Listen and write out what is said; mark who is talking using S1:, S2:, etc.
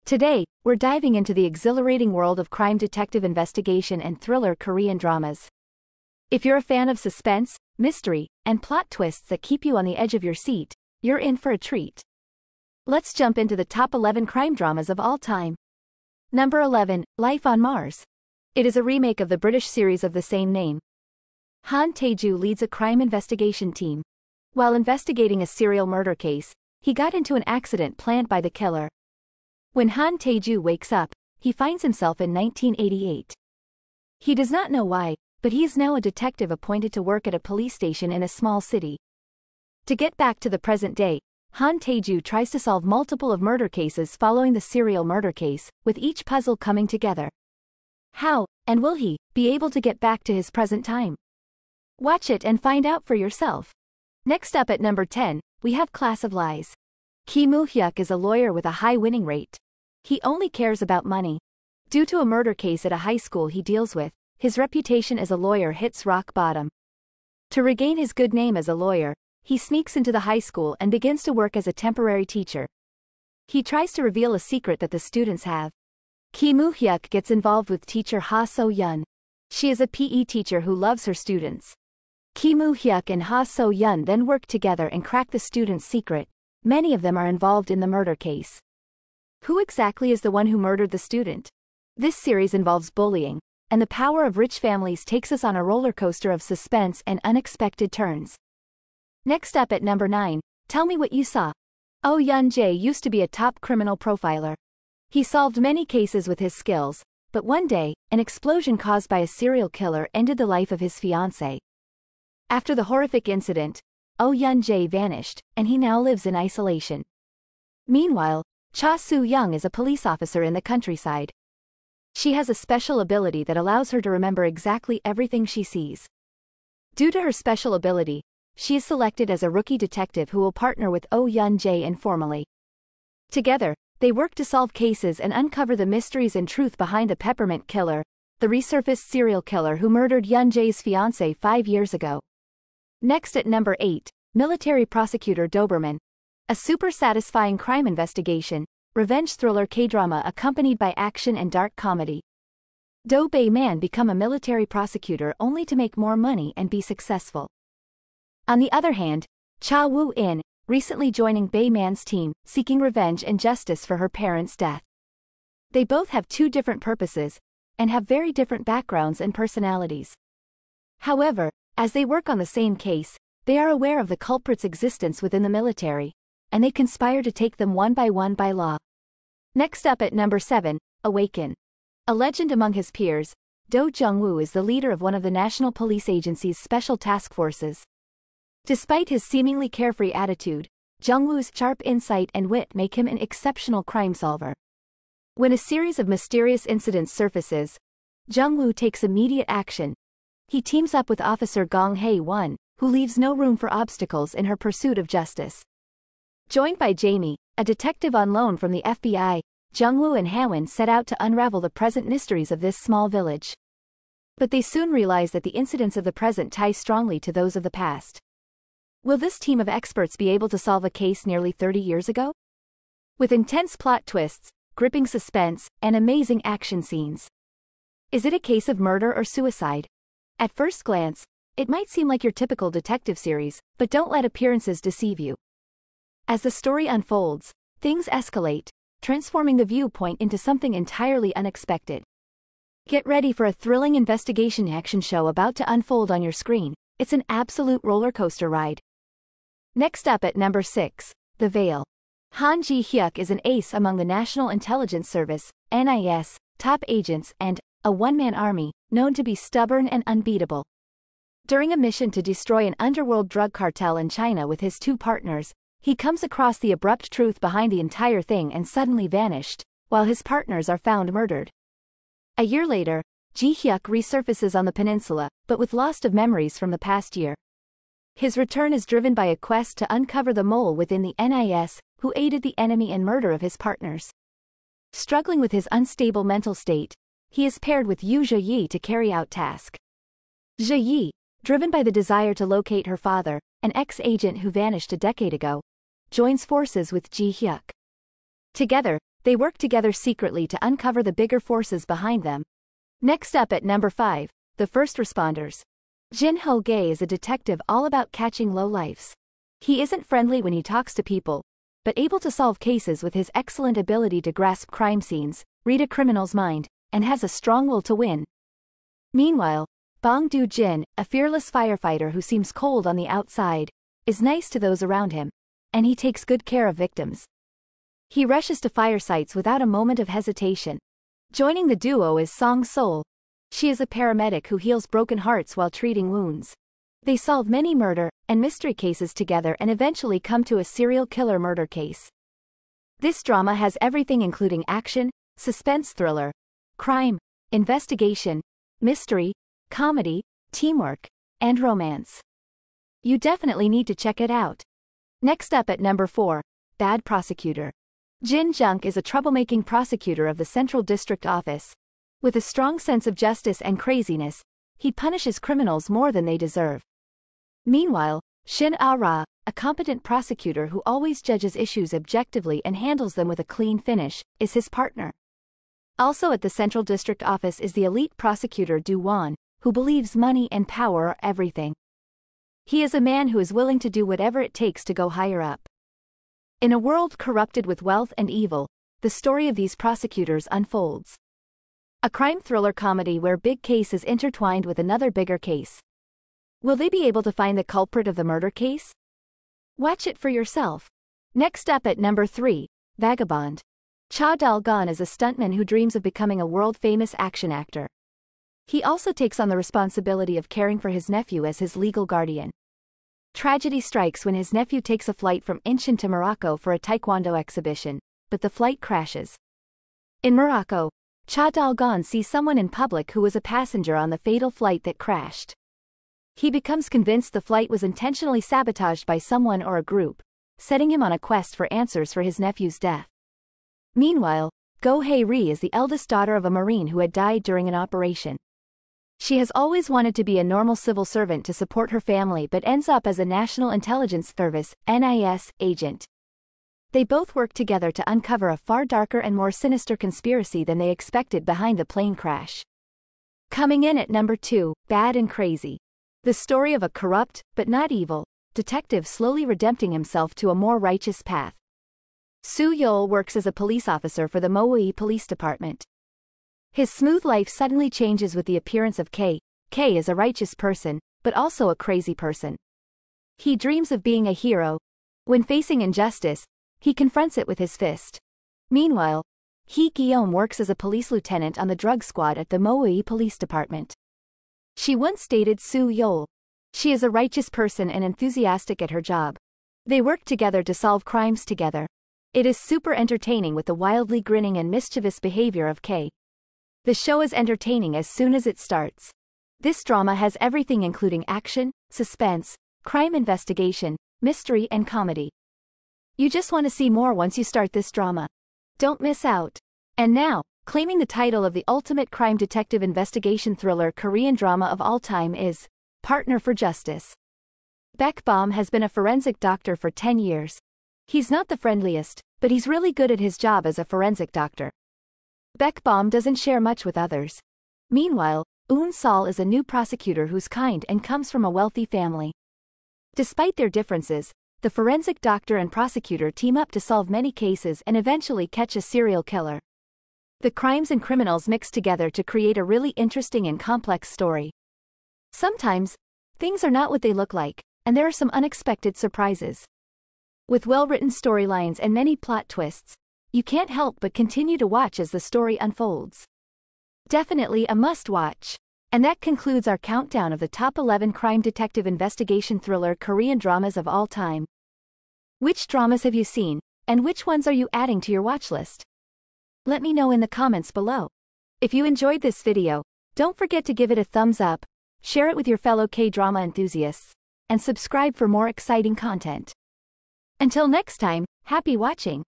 S1: Today, we're diving into the exhilarating world of crime detective investigation and thriller Korean dramas. If you're a fan of suspense, mystery, and plot twists that keep you on the edge of your seat, you're in for a treat. Let's jump into the top 11 crime dramas of all time. Number 11, Life on Mars. It is a remake of the British series of the same name. Han Tae-ju leads a crime investigation team. While investigating a serial murder case, he got into an accident planned by the killer. When Han Tae-ju wakes up, he finds himself in 1988. He does not know why, but he is now a detective appointed to work at a police station in a small city. To get back to the present day, Han Tae-ju tries to solve multiple of murder cases following the serial murder case, with each puzzle coming together. How, and will he, be able to get back to his present time? Watch it and find out for yourself. Next up at number 10, we have Class of Lies. Ki Moo-hyuk is a lawyer with a high winning rate. He only cares about money. Due to a murder case at a high school he deals with, his reputation as a lawyer hits rock bottom. To regain his good name as a lawyer, he sneaks into the high school and begins to work as a temporary teacher. He tries to reveal a secret that the students have. Ki Moo-hyuk gets involved with teacher Ha So-yeon. She is a PE teacher who loves her students. Ki Moo-hyuk and Ha So-yeon then work together and crack the students' secret. Many of them are involved in the murder case. Who exactly is the one who murdered the student? This series involves bullying, and the power of rich families takes us on a roller coaster of suspense and unexpected turns. Next up at number 9, Tell Me What You Saw. Oh Yeon-jae used to be a top criminal profiler. He solved many cases with his skills, but one day, an explosion caused by a serial killer ended the life of his fiancée. After the horrific incident, Oh Yeon-jae vanished, and he now lives in isolation. Meanwhile, Cha Soo-young is a police officer in the countryside. She has a special ability that allows her to remember exactly everything she sees. Due to her special ability, she is selected as a rookie detective who will partner with Oh Yeon-jae informally. Together, they work to solve cases and uncover the mysteries and truth behind the Peppermint Killer, the resurfaced serial killer who murdered Yeon-jae's fiancée 5 years ago. Next at number 8, Military Prosecutor Doberman. A super satisfying crime investigation, revenge thriller Kdrama accompanied by action and dark comedy. Do-bae-man become a military prosecutor only to make more money and be successful. On the other hand, Cha Woo-in, recently joining Bae-man's team, seeking revenge and justice for her parents' death. They both have two different purposes, and have very different backgrounds and personalities. However, as they work on the same case, they are aware of the culprit's existence within the military, and they conspire to take them one by law. Next up at number 7, Awaken. A legend among his peers, Do Jung-woo is the leader of one of the National Police Agency's special task forces. Despite his seemingly carefree attitude, Jung-woo's sharp insight and wit make him an exceptional crime solver. When a series of mysterious incidents surfaces, Jung-woo takes immediate action. He teams up with Officer Gong Hae-won, who leaves no room for obstacles in her pursuit of justice. Joined by Jamie, a detective on loan from the FBI, Jung-woo and Hae-won set out to unravel the present mysteries of this small village. But they soon realize that the incidents of the present tie strongly to those of the past. Will this team of experts be able to solve a case nearly 30 years ago? With intense plot twists, gripping suspense, and amazing action scenes. Is it a case of murder or suicide? At first glance, it might seem like your typical detective series, but don't let appearances deceive you. As the story unfolds, things escalate, transforming the viewpoint into something entirely unexpected. Get ready for a thrilling investigation action show about to unfold on your screen. It's an absolute roller coaster ride. Next up at number 6, The Veil. Han Ji-hyuk is an ace among the National Intelligence Service, NIS, top agents and a one-man army, known to be stubborn and unbeatable. During a mission to destroy an underworld drug cartel in China with his two partners, he comes across the abrupt truth behind the entire thing and suddenly vanished, while his partners are found murdered. A year later, Ji-hyuk resurfaces on the peninsula, but with loss of memories from the past year. His return is driven by a quest to uncover the mole within the NIS, who aided the enemy and murder of his partners. Struggling with his unstable mental state, he is paired with Yu Zhe-yi to carry out task. Zhe-yi, driven by the desire to locate her father, an ex-agent who vanished a decade ago, joins forces with Ji-hyuk. Together, They work together secretly to uncover the bigger forces behind them. Next up at number 5, the first responders. Jin Ho-gae is a detective all about catching lowlifes. He isn't friendly when he talks to people, but able to solve cases with his excellent ability to grasp crime scenes, read a criminal's mind, and has a strong will to win. Meanwhile, Bong Do-jin, a fearless firefighter who seems cold on the outside, is nice to those around him, and he takes good care of victims. He rushes to fire sites without a moment of hesitation. Joining the duo is Song Sol. She is a paramedic who heals broken hearts while treating wounds. They solve many murder and mystery cases together and eventually come to a serial killer murder case. This drama has everything including action, suspense thriller, crime, investigation, mystery, comedy, teamwork, and romance. You definitely need to check it out. Next up at number 4, Bad Prosecutor. Jin Junk is a troublemaking prosecutor of the Central District Office. With a strong sense of justice and craziness, he punishes criminals more than they deserve. Meanwhile, Shin Ah-ra, a competent prosecutor who always judges issues objectively and handles them with a clean finish, is his partner. Also at the Central District Office is the elite prosecutor Do-won, who believes money and power are everything. He is a man who is willing to do whatever it takes to go higher up. In a world corrupted with wealth and evil, the story of these prosecutors unfolds. A crime thriller comedy where big case is intertwined with another bigger case. Will they be able to find the culprit of the murder case? Watch it for yourself. Next up at number 3, Vagabond. Cha Dal-gon is a stuntman who dreams of becoming a world-famous action actor. He also takes on the responsibility of caring for his nephew as his legal guardian. Tragedy strikes when his nephew takes a flight from Incheon to Morocco for a taekwondo exhibition, but the flight crashes. In Morocco, Cha Dal-gon sees someone in public who was a passenger on the fatal flight that crashed. He becomes convinced the flight was intentionally sabotaged by someone or a group, setting him on a quest for answers for his nephew's death. Meanwhile, Go Hae-ri is the eldest daughter of a Marine who had died during an operation. She has always wanted to be a normal civil servant to support her family but ends up as a National Intelligence Service (NIS) agent. They both work together to uncover a far darker and more sinister conspiracy than they expected behind the plane crash. Coming in at number 2, Bad and Crazy. The story of a corrupt, but not evil, detective slowly redempting himself to a more righteous path. Soo-yeol works as a police officer for the Moe Police Department. His smooth life suddenly changes with the appearance of K. K is a righteous person, but also a crazy person. He dreams of being a hero. When facing injustice, he confronts it with his fist. Meanwhile, Hee-geom works as a police lieutenant on the drug squad at the Moe Police Department. She once dated Soo-yeol. She is a righteous person and enthusiastic at her job. They work together to solve crimes together. It is super entertaining with the wildly grinning and mischievous behavior of K. The show is entertaining as soon as it starts. This drama has everything including action, suspense, crime investigation, mystery and comedy. You just want to see more once you start this drama. Don't miss out. And now, claiming the title of the ultimate crime detective investigation thriller Korean drama of all time is Partner for Justice. Vagabond has been a forensic doctor for 10 years. He's not the friendliest, but he's really good at his job as a forensic doctor. Vagabond doesn't share much with others. Meanwhile, Eun-sol is a new prosecutor who's kind and comes from a wealthy family. Despite their differences, the forensic doctor and prosecutor team up to solve many cases and eventually catch a serial killer. The crimes and criminals mix together to create a really interesting and complex story. Sometimes, things are not what they look like, and there are some unexpected surprises. With well-written storylines and many plot twists, you can't help but continue to watch as the story unfolds. Definitely a must-watch. And that concludes our countdown of the top 11 crime detective investigation thriller Korean dramas of all time. Which dramas have you seen, and which ones are you adding to your watch list? Let me know in the comments below. If you enjoyed this video, don't forget to give it a thumbs up, share it with your fellow K-drama enthusiasts, and subscribe for more exciting content. Until next time, happy watching!